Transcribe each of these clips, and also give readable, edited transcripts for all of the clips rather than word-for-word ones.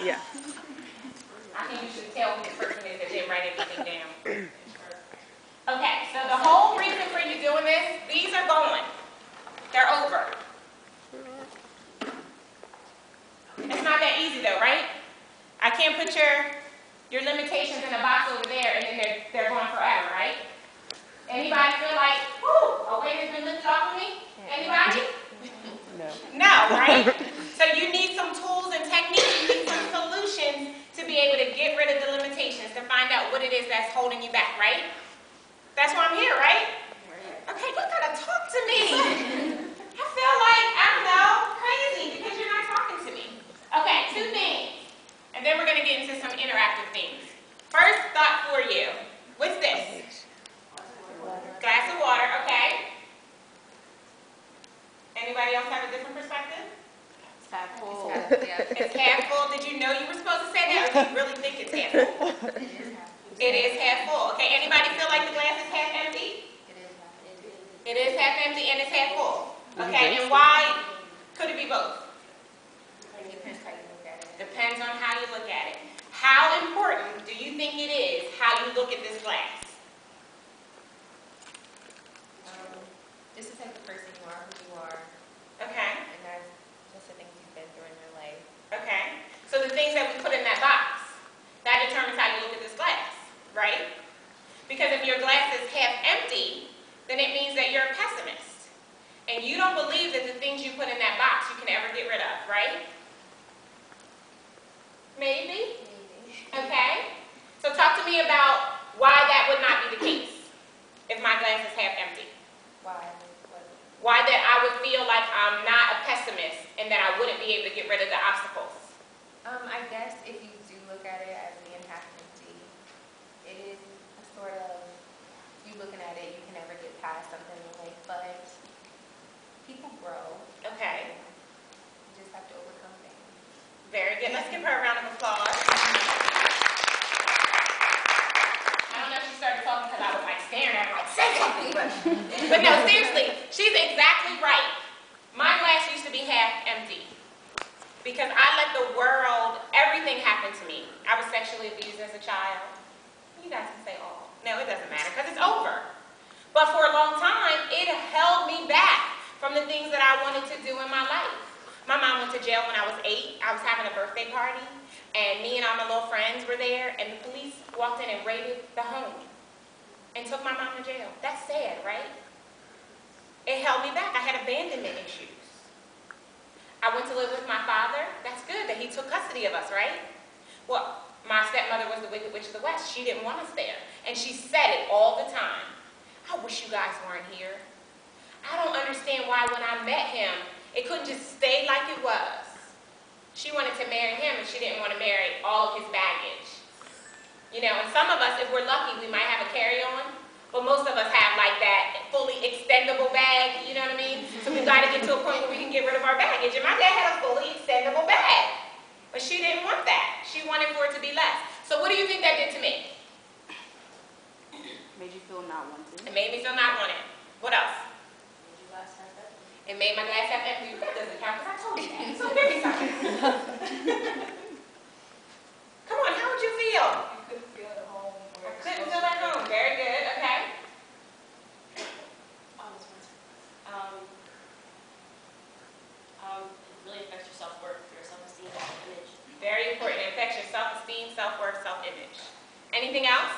Yeah. I think you should tell who the person is that didn't write everything down. Okay, so the whole reason for you doing this, these are going. They're over. It's not that easy though, right? I can't put your limitations in a box over there and then they're going forever, right? Anybody feel like, whoo, a weight has been lifted off of me? Anybody? No. No, right? So you need some tools and techniques, you need some solutions to be able to get rid of the limitations, to find out what it is that's holding you back, right? That's why I'm here, right? Okay, you gotta talk to me. I feel like, I don't know, crazy because you're not talking to me. Okay, 2 things. And then we're gonna get into some interactive things. First thought for you. What's this? Glass of water, okay. Anybody else have a different perspective? It's half full. It's half full. Did you know you were supposed to say that, or do you really think it's half full? It is half full. Okay, anybody feel like the glass is half empty? It is half empty and it's half full. Okay, and why could it be both? Depends on how you look at it. How important do you think it is how you look at this glass? Just the type of person you are, who you are. Okay. And that's just the things you've been through in your life. Okay. So the things that we put in that box, that determines how you look at this glass, right? Because if your glass is half empty, then it means that you're a pessimist. And you don't believe that the things you put in that box you can ever get rid of, right? Maybe? Okay. So talk to me about why that would not be the case if my glass is half empty. Why? Why that I would feel like I'm not a pessimist and that I wouldn't be able to get rid of the obstacles. I guess if you do look at it as being half empty, it is a sort of, you looking at it, you can never get past something in life, but people grow. Okay. You just have to overcome things. Very good. Let's give her a round of applause. I don't know if she started talking because I was like staring at her like, say something. But no, seriously, she's exactly right. My glass used to be half empty because I let the world, everything happen to me. I was sexually abused as a child. You guys can say all. No, it doesn't matter because it's over. But for a long time, it held me back from the things that I wanted to do in my life. My mom went to jail when I was 8. I was having a birthday party, and me and all my little friends were there, and the police walked in and raided the home and took my mom to jail. That's sad, right? It held me back. I had abandonment issues. I went to live with my father. That's good that he took custody of us, right? Well, my stepmother was the Wicked Witch of the West. She didn't want us there, and she said it all the time. I wish you guys weren't here. I don't understand why when I met him, it couldn't just stay like it was. She wanted to marry him, and she didn't want to marry all of his baggage. You know, and some of us, if we're lucky, we might have a carry-on, but most of us have like that fully extendable bag, you know what I mean? So we've got to get to a point where we can get rid of our baggage. And my dad had a fully extendable bag, but she didn't want that. She wanted for it to be less. So what do you think that did to me? Made you feel not wanted. It made me feel not wanted. What else? It made my glass half empty. That doesn't count because I told you that. So give me something. Come on, how would you feel? You couldn't feel at home. I couldn't feel at home. Very good. Okay. It really affects your self-worth, your self-esteem, self-image. Very important. It affects your self-esteem, self-worth, self-image. Anything else?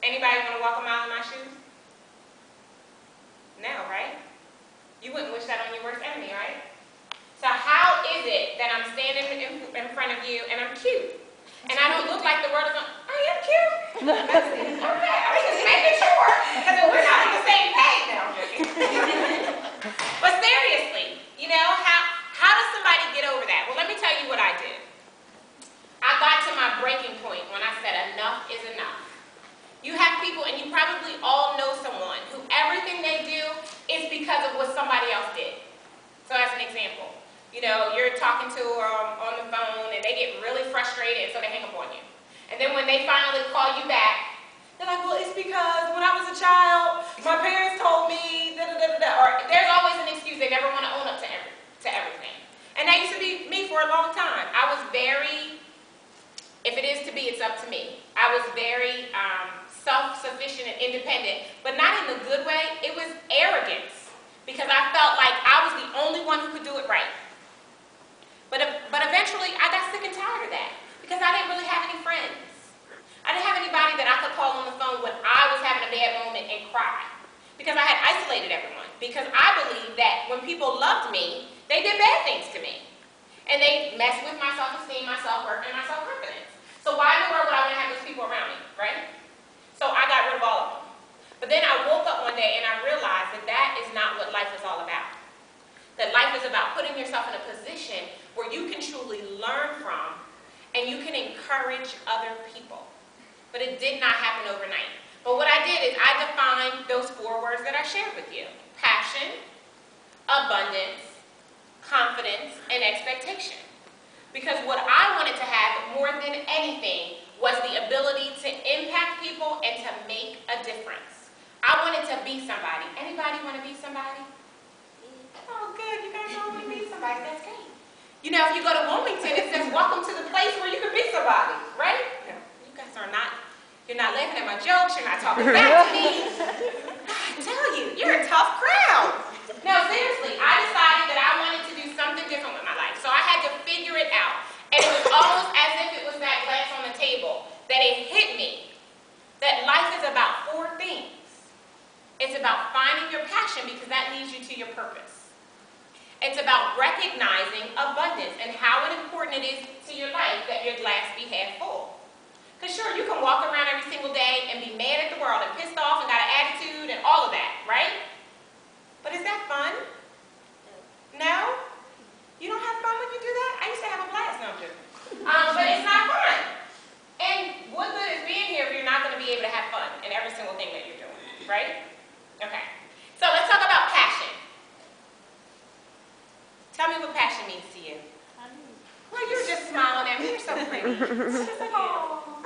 Anybody want to walk a mile in my shoes? No, right? You wouldn't wish that on your worst enemy, right? So how is it that I'm standing in front of you and I'm cute? And I don't look like the world is going, I am cute. Okay, I was just making sure. Because we're not on the same page now. I'm joking. But seriously, you know, how does somebody get over that? Well, let me tell you what I did. I got to my breaking point when I said enough is enough. You have people, and you probably all know someone who everything they do is because of what somebody else did. So as an example, you know, you're talking to them on the phone and they get really frustrated and so they hang up on you. And then when they finally call you back, they're like, well, it's because when I was a child, my parents told me, da-da-da-da-da. Or there's always an excuse. They never want to own up to everything. And that used to be me for a long time. I it's up to me. I was very self-sufficient and independent, but not in the good way. It was arrogance, because I felt like I was the only one who could do it right. But eventually, I got sick and tired of that, because I didn't really have any friends. I didn't have anybody that I could call on the phone when I was having a bad moment and cry, because I had isolated everyone, because I believed that when people loved me, they did bad things to me. And they messed with my self-esteem, my self-worth, and my self-confidence. So why in the world would I want to have those people around me, right? So I got rid of all of them. But then I woke up one day and I realized that that is not what life is all about. That life is about putting yourself in a position where you can truly learn from and you can encourage other people. But it did not happen overnight. But what I did is I defined those 4 words that I shared with you. Passion, abundance, confidence, and expectation. Because what I wanted to have more than anything was the ability to impact people and to make a difference. I wanted to be somebody. Anybody want to be somebody? Oh, good. You guys all want to be somebody. That's great. You know, if you go to Wilmington, it says, welcome to the place where you can be somebody, right? You guys are not, you're not laughing at my jokes. You're not talking back to me. I tell you, you're a tough crowd. No, seriously, I decided that I wanted to do something different with my life. So I had to figure it out. And it was almost as if it was that glass on the table that it hit me that life is about 4 things. It's about finding your passion, because that leads you to your purpose. It's about recognizing abundance and how important it is to your life that your glass be half full. Because sure, you can walk around every single day and be mad at the world and pissed off and got an attitude and all of that, right? But is that fun? No? You don't have fun when you do that? I used to have a blast, no, I'm joking. But it's not fun. And what good is being here if you're not going to be able to have fun in every single thing that you're doing, right? Okay. So let's talk about passion. Tell me what passion means to you. Well, you were just smiling at me. You're so pretty. Just like, oh.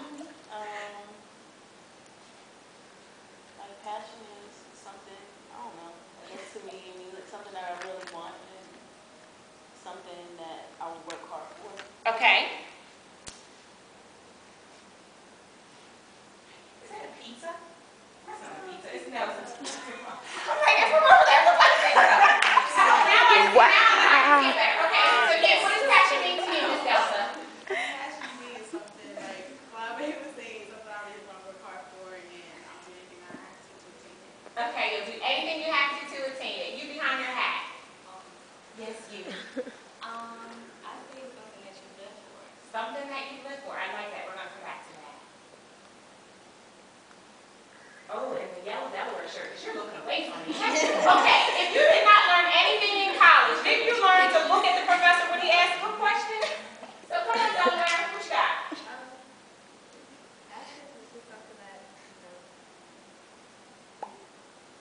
Like passion is something, I don't know, I guess to me, music, something that I really want and something that I would work hard for. Okay. Is that a pizza? That's not a pizza. It's Nelson's pizza. I'm like, it's over there. Look like a pizza. Okay, so yes, what does passion mean to you, Miss Delta? Passion means something like, well, I was saying something I really want to work hard for, and I'll do anything I have to attain it. Okay, you'll do anything you have to attain it. You behind your hat. Yes, you. I think something that you live for. Something that you live for. I like that. We're going to come back to that. Oh, and the yellow Delaware shirt, because you're looking away from me. Okay, if you did not learn anything in college, didn't you learn to look at the professor when he asked you a question? So come on, Delaware, what you got? Passion is just something that,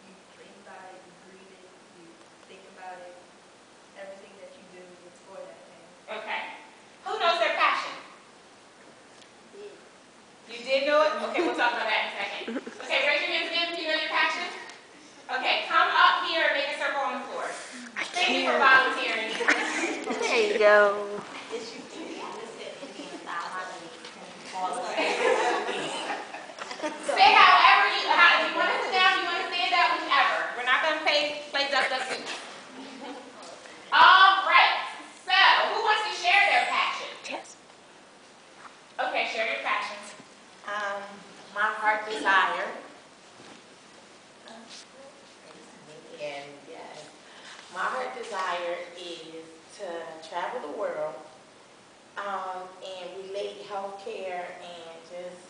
you dream about it, you breathe it, you think about it. Everything that you do is for that thing. Okay. Who knows their passion? You did know it? Okay, we'll talk about that in a second. Okay, raise your hands again if you know your passion. Okay, come up here and make a circle on the floor. Thank you for volunteering. There you go. Say however you, if you want to sit down, you want to stand up, whichever. We're not going to play duck, duck, goose. All right. So, who wants to share their passion? Yes. Okay, share your passion. My heart desire, and yes, my heart desire is to travel the world, and relate healthcare and just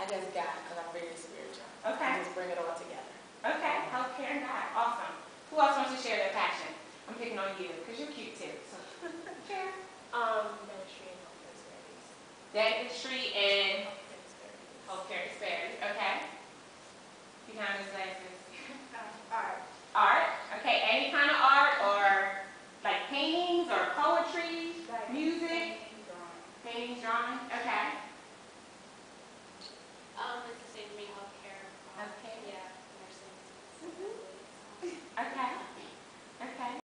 I guess God, because I'm very spiritual. Okay. And just bring it all together. Okay, healthcare and God. Awesome. Who else wants to share their passion? I'm picking on you because you're cute too. So, share. Ministry and health disparities. Dentistry and